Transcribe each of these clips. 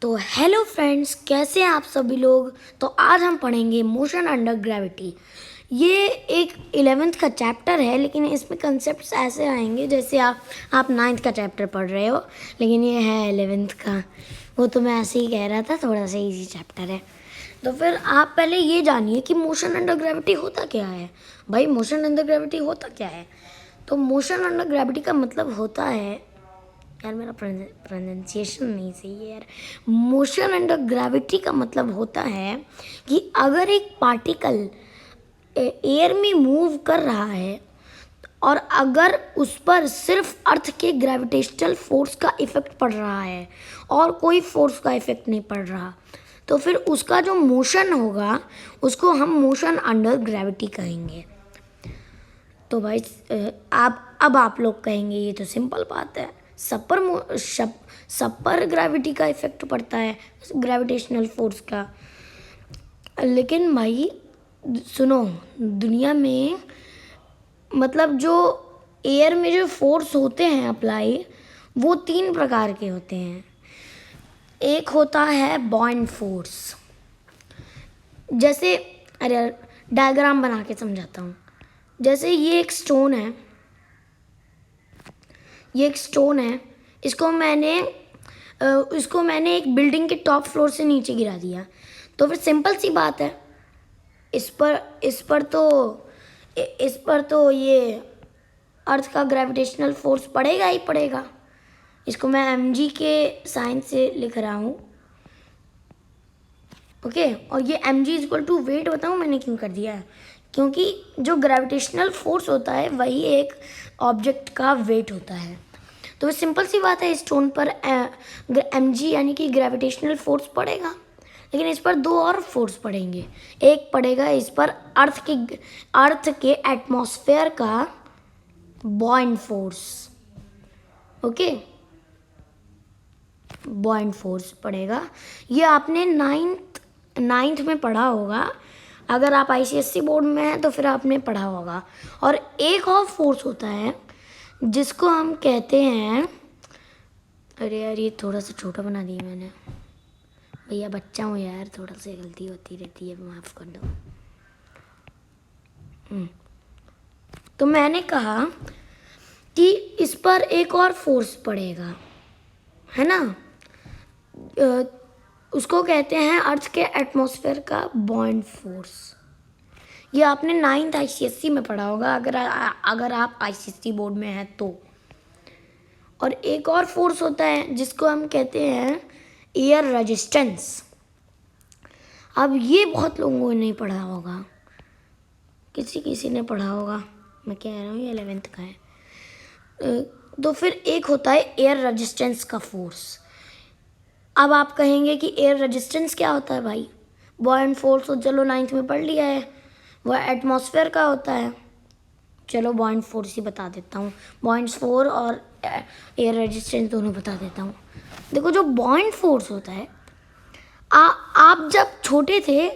तो hello friends, कैसे हैं आप सभी लोग। तो आज हम पढ़ेंगे मोशन अंडर ग्रेविटी। ये एक 11th का चैप्टर है, लेकिन इसमें कंसेप्ट्स ऐसे आएंगे जैसे आप 9th का चैप्टर पढ़ रहे हो, लेकिन ये है 11th का। वो तो मैं ऐसे ही कह रहा था, थोड़ा सा इजी चैप्टर है। तो फिर आप पहले ये जानिए कि मोशन अंडर ग्रेविटी होता क्या है। भाई, मोशन अंडर ग्रेविटी होता क्या है? तो मोशन अंडर ग्रेविटी का मतलब होता है, यार मेरा प्रोनाउंसिएशन नहीं सही है यार। मोशन अंडर ग्रेविटी का मतलब होता है कि अगर एक पार्टिकल एयर में मूव कर रहा है और अगर उस पर सिर्फ अर्थ के ग्रेविटेशनल फोर्स का इफेक्ट पड़ रहा है और कोई फोर्स का इफेक्ट नहीं पड़ रहा, तो फिर उसका जो मोशन होगा उसको हम मोशन अंडर ग्रेविटी कहेंगे। तो भाई आप लोग कहेंगे ये तो सिंपल बात है, सब पर ग्रेविटी का इफेक्ट पड़ता है, ग्रेविटेशनल फोर्स का। लेकिन भाई सुनो, दुनिया में मतलब जो एयर में जो फोर्स होते हैं अप्लाई, वो 3 प्रकार के होते हैं। एक होता है बॉइंड फोर्स। जैसे, अरे डायग्राम बना के समझाता हूँ। जैसे ये एक स्टोन है, इसको मैंने एक बिल्डिंग के टॉप फ्लोर से नीचे गिरा दिया। तो फिर सिंपल सी बात है, इस पर तो ये अर्थ का ग्रेविटेशनल फोर्स पड़ेगा ही पड़ेगा। इसको मैं mg के साइन से लिख रहा हूँ, ओके। और ये mg इक्वल टू वेट, बताऊँ मैंने क्यों कर दिया है? क्योंकि जो ग्रेविटेशनल फोर्स होता है वही एक ऑब्जेक्ट का वेट होता है। तो सिंपल सी बात है, स्टोन पर mg यानी कि ग्रेविटेशनल फोर्स पड़ेगा, लेकिन इस पर 2 और फोर्स पड़ेंगे। एक पड़ेगा इस पर अर्थ के एटमॉस्फेयर का बॉइंड फोर्स, ओके, बॉइंड फोर्स पड़ेगा। ये आपने नाइन्थ में पढ़ा होगा। अगर आप ICSE बोर्ड में हैं तो फिर आपने पढ़ा होगा। और एक और फोर्स होता है जिसको हम कहते हैं, अरे यार ये थोड़ा सा छोटा बना दिया मैंने, भैया बच्चा हूँ यार, थोड़ा सा गलती होती रहती है, माफ़ कर दो। तो मैंने कहा कि इस पर एक और फोर्स पड़ेगा, है ना। उसको कहते हैं अर्थ के एटमॉस्फेयर का बॉइंड फोर्स। ये आपने 9th ICSE में पढ़ा होगा, अगर आप ICSE बोर्ड में हैं तो। और एक और फोर्स होता है जिसको हम कहते हैं एयर रेजिस्टेंस। अब ये बहुत लोगों ने पढ़ा होगा, किसी ने पढ़ा होगा, मैं कह रहा हूँ ये 11th का है। तो फिर एक होता है एयर रेजिस्टेंस का फोर्स। अब आप कहेंगे कि एयर रेजिस्टेंस क्या होता है भाई? बॉइंड फोर्स तो चलो 9th में पढ़ लिया है, वह एटमॉस्फेयर का होता है। चलो बॉइंड फोर्स ही बता देता हूँ, बॉइंड फोर्स और एयर रेजिस्टेंस दोनों बता देता हूँ। देखो, जो बॉइंड फोर्स होता है, आप जब छोटे थे,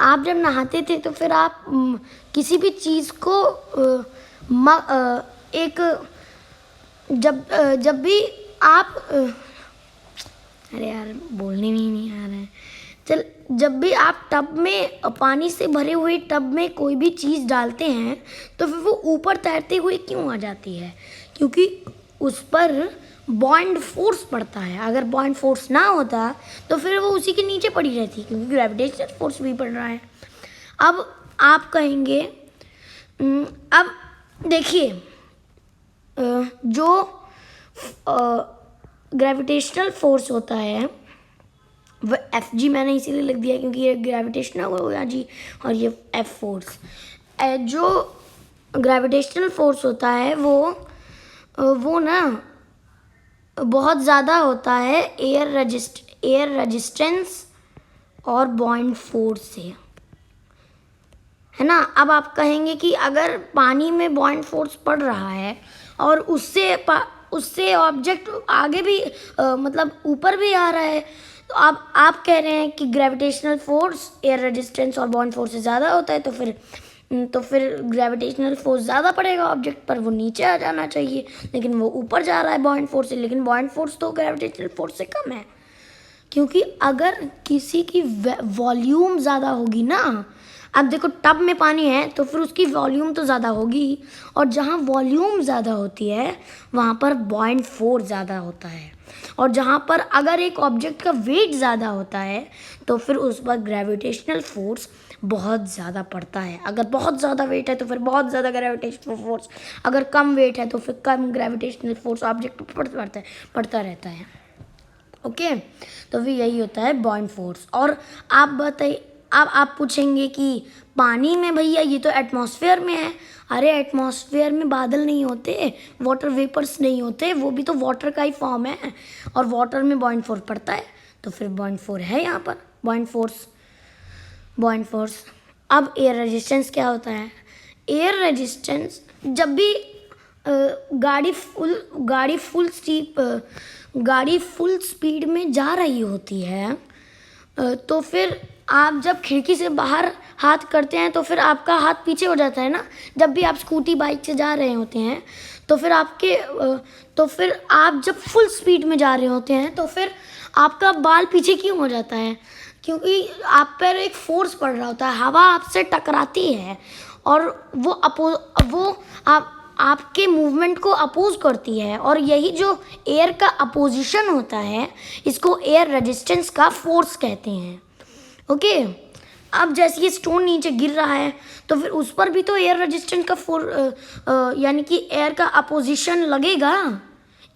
आप जब नहाते थे, तो फिर आप किसी भी चीज़ को जब भी आप अरे यार बोलने में ही नहीं आ रहा है। चल, जब भी आप टब में, पानी से भरे हुए टब में कोई भी चीज़ डालते हैं तो फिर वो ऊपर तैरते हुए क्यों आ जाती है? क्योंकि उस पर बॉइंड फोर्स पड़ता है। अगर बॉइंड फोर्स ना होता तो फिर वो उसी के नीचे पड़ी रहती, क्योंकि ग्रेविटेशनल फोर्स भी पड़ रहा है। अब आप कहेंगे, अब देखिए, जो ग्रेविटेशनल फोर्स होता है वो Fg मैंने इसीलिए लिख दिया क्योंकि ये ग्रेविटेशनल हो गया जी, और ये F फोर्स। जो ग्रेविटेशनल फोर्स होता है वो ना बहुत ज़्यादा होता है एयर रेजिस्टेंस और बॉइंड फोर्स से, है ना। अब आप कहेंगे कि अगर पानी में बॉइंड फोर्स पड़ रहा है और उससे ऑब्जेक्ट आगे भी मतलब ऊपर भी आ रहा है, तो आप कह रहे हैं कि ग्रेविटेशनल फोर्स एयर रेजिस्टेंस और बॉइंड फोर्स से ज़्यादा होता है, तो फिर ग्रेविटेशनल फोर्स ज़्यादा पड़ेगा ऑब्जेक्ट पर, वो नीचे आ जाना चाहिए, लेकिन वो ऊपर जा रहा है बॉइंड फोर्स से, लेकिन बॉइंड फोर्स तो ग्रेविटेशनल फोर्स से कम है। क्योंकि अगर किसी की वॉल्यूम ज़्यादा होगी ना, अब देखो टब में पानी है तो फिर उसकी वॉल्यूम तो ज़्यादा होगी, और जहाँ वॉल्यूम ज़्यादा होती है वहाँ पर बॉइंट फोर्स ज़्यादा होता है, और जहाँ पर अगर एक ऑब्जेक्ट का वेट ज़्यादा होता है तो फिर उस पर ग्रेविटेशनल फोर्स बहुत ज़्यादा पड़ता है। अगर बहुत ज़्यादा वेट है तो फिर बहुत ज़्यादा ग्रेविटेशनल फोर्स, अगर कम वेट है तो फिर कम ग्रेविटेशनल फोर्स ऑब्जेक्ट पर पड़ता रहता है। ओके, तो फिर यही होता है बॉइंट फोर्स। और आप बताइए, अब आप पूछेंगे कि पानी में भैया ये तो एटमॉस्फेयर में है। अरे एटमॉस्फेयर में बादल नहीं होते, वाटर वेपर्स नहीं होते, वो भी तो वाटर का ही फॉर्म है, और वाटर में बॉइंट फोर्स पड़ता है, तो फिर बॉइंट फोर्स है यहाँ पर बॉइंट फोर्स। अब एयर रेजिस्टेंस क्या होता है? एयर रेजिस्टेंस, जब भी गाड़ी फुल स्पीड में जा रही होती है, तो फिर आप जब खिड़की से बाहर हाथ करते हैं तो फिर आपका हाथ पीछे हो जाता है ना। जब भी आप स्कूटी बाइक से जा रहे होते हैं तो फिर आप जब फुल स्पीड में जा रहे होते हैं तो फिर आपका बाल पीछे क्यों हो जाता है? क्योंकि आप पर एक फोर्स पड़ रहा होता है, हवा आपसे टकराती है, और वो आपके मूवमेंट को अपोज करती है, और यही जो एयर का अपोजिशन होता है इसको एयर रेजिस्टेंस का फोर्स कहते हैं। ओके, अब जैसे ये स्टोन नीचे गिर रहा है तो फिर उस पर भी तो एयर रेजिस्टेंस का यानी कि एयर का अपोजिशन लगेगा,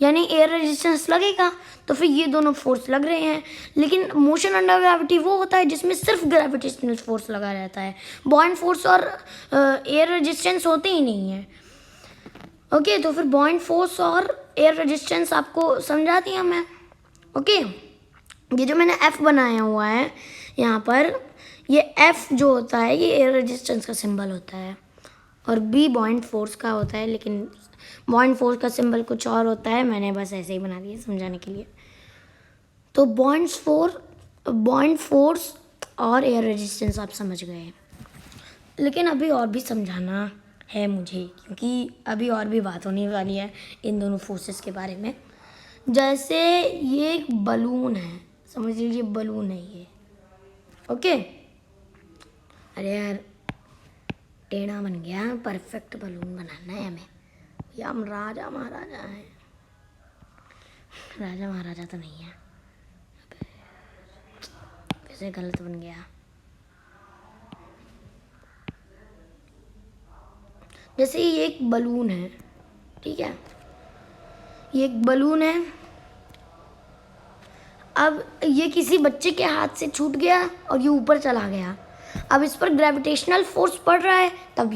यानी एयर रेजिस्टेंस लगेगा, तो फिर ये दोनों फोर्स लग रहे हैं। लेकिन मोशन अंडर ग्रेविटी वो होता है जिसमें सिर्फ ग्रेविटेशनल फोर्स लगा रहता है, बॉइंट फोर्स और एयर रेजिस्टेंस होते ही नहीं है। ओके, तो फिर बॉइंट फोर्स और एयर रेजिस्टेंस आपको समझा दिया मैं। ओके, ये जो मैंने एफ बनाया हुआ है यहाँ पर, ये एफ जो होता है ये एयर रेजिस्टेंस का सिंबल होता है, और बी बॉइंट फोर्स का होता है, लेकिन बॉइंट फोर्स का सिंबल कुछ और होता है, मैंने बस ऐसे ही बना दिया समझाने के लिए। तो बॉइंट फोर्स और एयर रेजिस्टेंस आप समझ गए, लेकिन अभी और भी समझाना है मुझे, क्योंकि अभी और भी बात होने वाली है इन दोनों फोर्सेस के बारे में। जैसे ये एक बलून है, समझ लीजिए बलून है ये। ओके, अरे यार टेढ़ा बन गया, परफेक्ट बलून बनाना है हमें, या हम राजा महाराजा हैं। राजा महाराजा तो नहीं है, कैसे गलत बन गया। जैसे ये एक बलून है, ठीक है, ये एक बलून है। अब ये किसी बच्चे के हाथ से छूट गया और ये ऊपर चला गया। अब इस पर ग्रेविटेशनल फोर्स पड़ रहा है, तब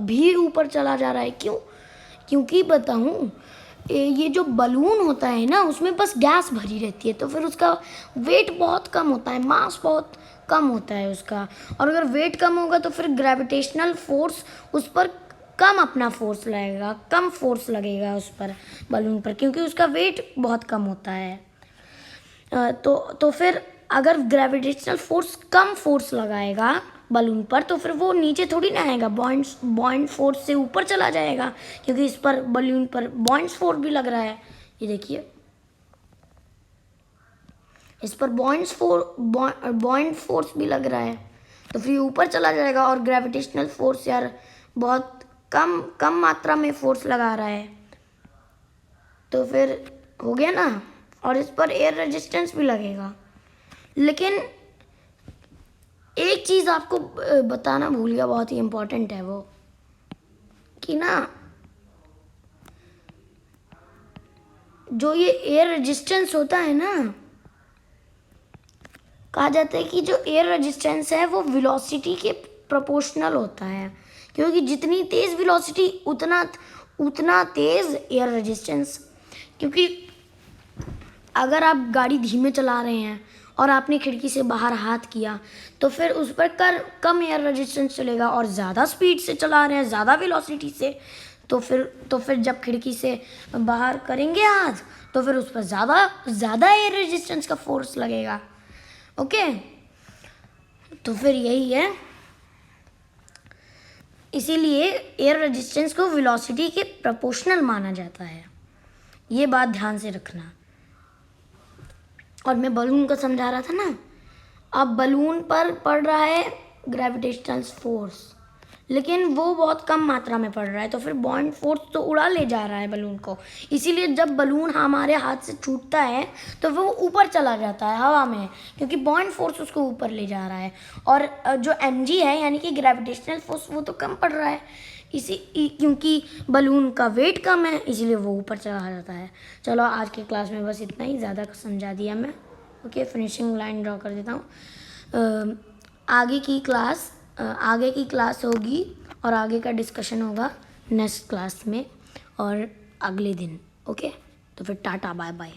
भी ऊपर चला जा रहा है। क्यों? क्योंकि बताऊँ, ये जो बलून होता है ना उसमें बस गैस भरी रहती है, तो फिर उसका वेट बहुत कम होता है, मास बहुत कम होता है उसका, और अगर वेट कम होगा तो फिर ग्रेविटेशनल फोर्स उस पर कम अपना फोर्स लगेगा, कम फोर्स लगेगा उस पर बलून पर, क्योंकि उसका वेट बहुत कम होता है। तो फिर अगर ग्रेविटेशनल फोर्स कम फोर्स लगाएगा बलून पर तो फिर वो नीचे थोड़ी ना आएगा, बॉइंट फोर्स से ऊपर चला जाएगा, क्योंकि इस पर बलून पर बॉइंट फोर्स भी लग रहा है। ये देखिए, इस पर बॉइंट फोर्स भी लग रहा है, तो फिर ऊपर चला जाएगा, और ग्रेविटेशनल फोर्स यार बहुत कम मात्रा में फोर्स लगा रहा है, तो फिर हो गया ना। और इस पर एयर रेजिस्टेंस भी लगेगा। लेकिन एक चीज़ आपको बताना भूल गया, बहुत ही इम्पोर्टेंट है वो, कि ना जो ये एयर रेजिस्टेंस होता है ना, कहा जाता है कि जो एयर रेजिस्टेंस है वो वेलोसिटी के प्रोपोर्शनल होता है, क्योंकि जितनी तेज़ वेलोसिटी उतना तेज़ एयर रेजिस्टेंस। क्योंकि अगर आप गाड़ी धीमे चला रहे हैं और आपने खिड़की से बाहर हाथ किया तो फिर उस पर कम एयर रेजिस्टेंस चलेगा, और ज़्यादा स्पीड से चला रहे हैं, ज़्यादा वेलोसिटी से, तो फिर जब खिड़की से बाहर करेंगे हाथ तो फिर उस पर ज़्यादा एयर रेजिस्टेंस का फोर्स लगेगा। ओके, तो फिर यही है, इसीलिए एयर रेजिस्टेंस को वेलोसिटी के प्रोपोर्शनल माना जाता है। ये बात ध्यान से रखना। और मैं बलून को समझा रहा था ना, अब बलून पर पड़ रहा है ग्रेविटेशनल फोर्स, लेकिन वो बहुत कम मात्रा में पड़ रहा है, तो फिर बॉन्ड फोर्स तो उड़ा ले जा रहा है बलून को। इसीलिए जब बलून हमारे हाथ से छूटता है तो वो ऊपर चला जाता है हवा में, क्योंकि बॉन्ड फोर्स उसको ऊपर ले जा रहा है। और जो mg है यानी कि ग्रेविटेशनल फोर्स, वो तो कम पड़ रहा है क्योंकि बलून का वेट कम है, इसीलिए वो ऊपर चला जाता है। चलो आज की क्लास में बस इतना ही, ज़्यादा समझा दिया मैं। ओके, फिनिशिंग लाइन ड्रॉ कर देता हूँ। आगे की क्लास होगी और आगे का डिस्कशन होगा नेक्स्ट क्लास में और अगले दिन। ओके, तो फिर टाटा बाय बाय।